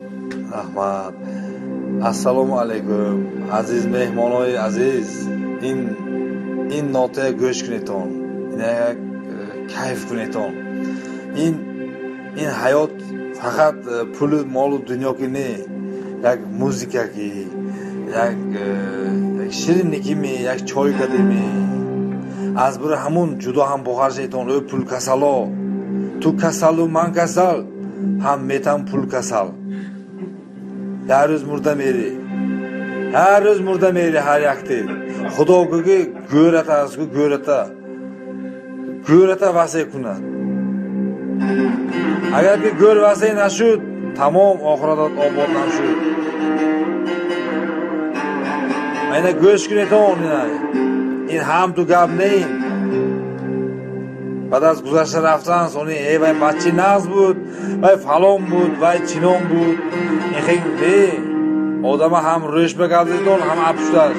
Rahmat. Assalomu alaykum. Aziz mehmonoy aziz. In notaga go'sh kuneton. İnek kayf kuneton. In hayot faqat puli molu dunyoki ne? Yak muzikaki, yak shirinnikimi, yak choykadimi. Az bir hamun judo ham boğar şeyton ö pul kasalo. Tu kasalu man kasal. Ham metan pul kasal. Her roz murda meri her yakti. Xudoga go'rata vasay kunad. Agar ki go'r vasay nashud, tamom oxirat obod nashud. Ayna go'sh kuneton in ham tu gap nein. بعد از گذشته رفتن سونی ای وای بچی نغز بود وای فلان بود وای چینون بود این خیلی آدم هم روش بگردیدون هم ابشتر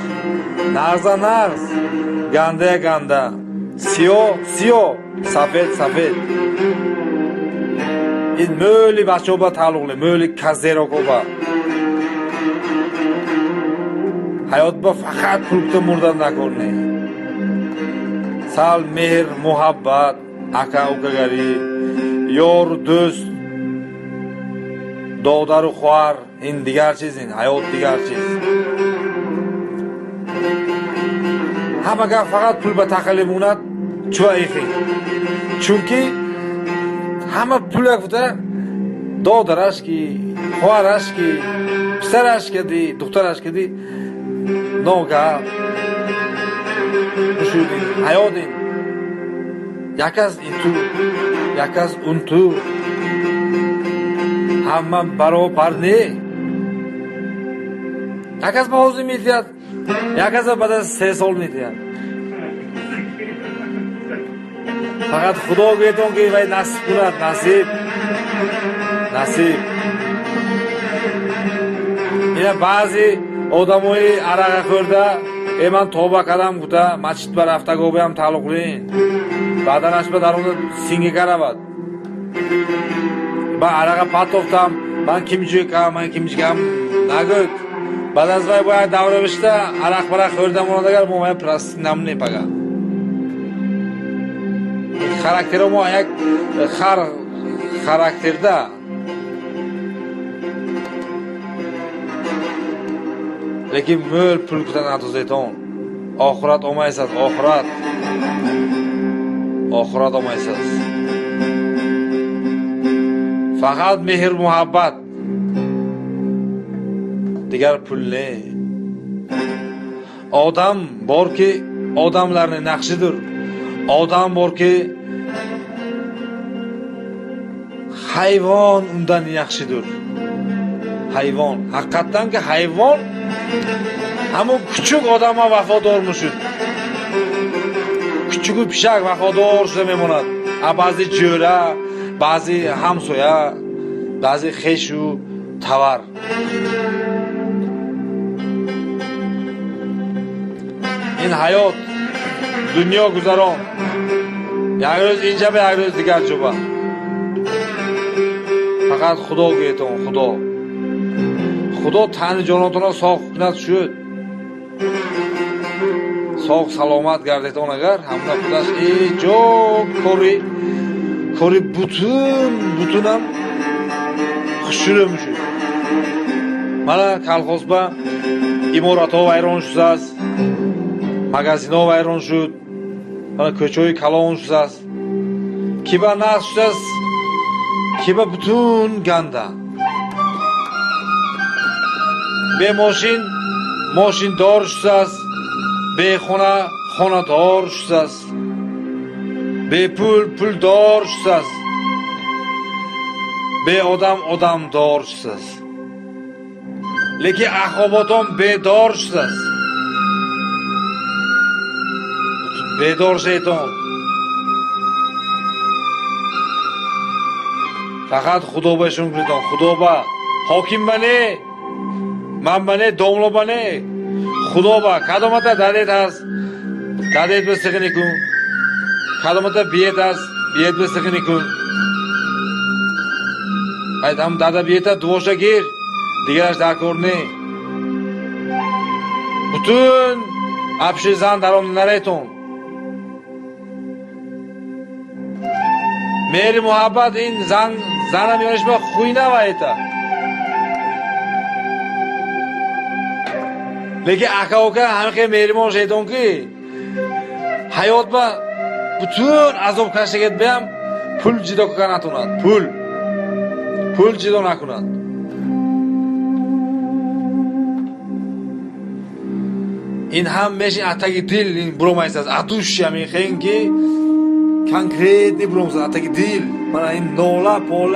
نغز گنده سیو سفید این مولی بچه با تعلقه مولی کزیرا با حیات با فقط پولکت مردن نکنه سال مهر محبت اکا اوکاگاری یور دوست دادر و خوار این دیگر چیز این حیات دیگر چیز هم اگر فقط پول به تخلی موند چوه ایخی چونکه همه پول اکفته دادرش کی خوارش کی پسرش کدی دخترش کدی نوگه بشودیم حیاتیم یک از این تو یک از اون تو همه برابر نه یک از به حوضی میتید یک از بعد از 3 سال میتید فقط خدا بیتون که وی نصیب کند نصیب اینه بعضی آدمای عرق خورده من توبه کردم گفته مسجد بر رفتگاه بیام تعلق لین بعدنش به درون سینگی کرد با عرق پاتوفتم من کیمچوی کم نگوید بعد از وای باید دوره بشته عرق برای خوردم اون دیگر مومای پرست نمونه پگه خاراکتر ما یک خاراکتر ده لیکن مول پول کتن اتوزیتون آخرت اومایساز آخرت اومایساز فقط مهر محبت دیگر پول نه آدم بار که آدملرنی نقشیدر آدم بار که حیوان اندن یخشیدر حیوان حقیقتاً که حیوان همون küçük odama vafodor muşud. Küçük pişak vafodor şuda memonad. Bazı jöra, bazı hamsoya, bazı xeshu tavar. این hayot, dünya guzaron. یک روز اینجا به یک روز دیگر جوبا. فقط خدا گیتون خدا تن جاناتون ساخ کند شد ساخ سلامت گردیتون اگر همونه خودش ای جا کاری بوتونم خوشوره میشود مالا کلخوص با امارات ها ویران شده است مگزین ها ویران شد مالا کوچه های کلان شده است کی با نقص شده است کی با بوتون گنده به ماشین دار شده است به خانه دار شده است به پول دار شده است به آدم دار شده است لیکن اخواباتان بیدار شده است بیدار شیطان فقط خدا بهشون کردن خدا با حاکم بنه من بنه دوملو بنه خدا با کدامتا دادت هست دادت بسخنی کن کدامتا بیت هست بیت بسخنی کن aytam dada beta duosha gir degash darkor ne. Bütün apshi zan daromlar ayton. Meri muhabbat in zanam yonishma xuyna va eta. Lekin aka hamke mehrimon shaytonki hayotda bütün azob kashagat bam pul jido qanatunat. Pul jido nakunat. In ham mesh atagi dil in bromaysaz atushya men khenki konkretni bromsaz atagi dil. Mana in nola pola